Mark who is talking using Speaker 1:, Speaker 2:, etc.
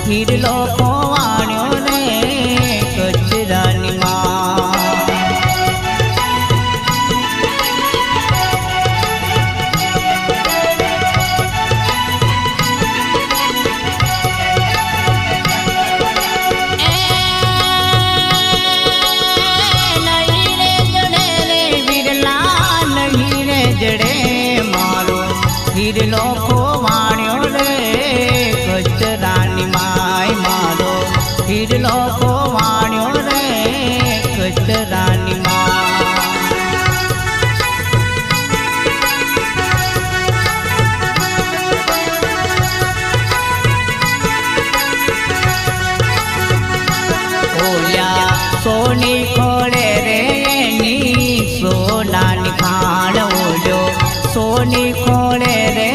Speaker 1: હીરલો ખોવાણ્યો રે કચરાની માં હીરલો ખોવાણ્યો રે કચરાની માય મારો હીરલો ખોવાણ્યો રે કચરાની માં ઓલ્યા સોની ખોળે રે એની સોનાની ખાણ ઓલ્યો સોની ખોળે રે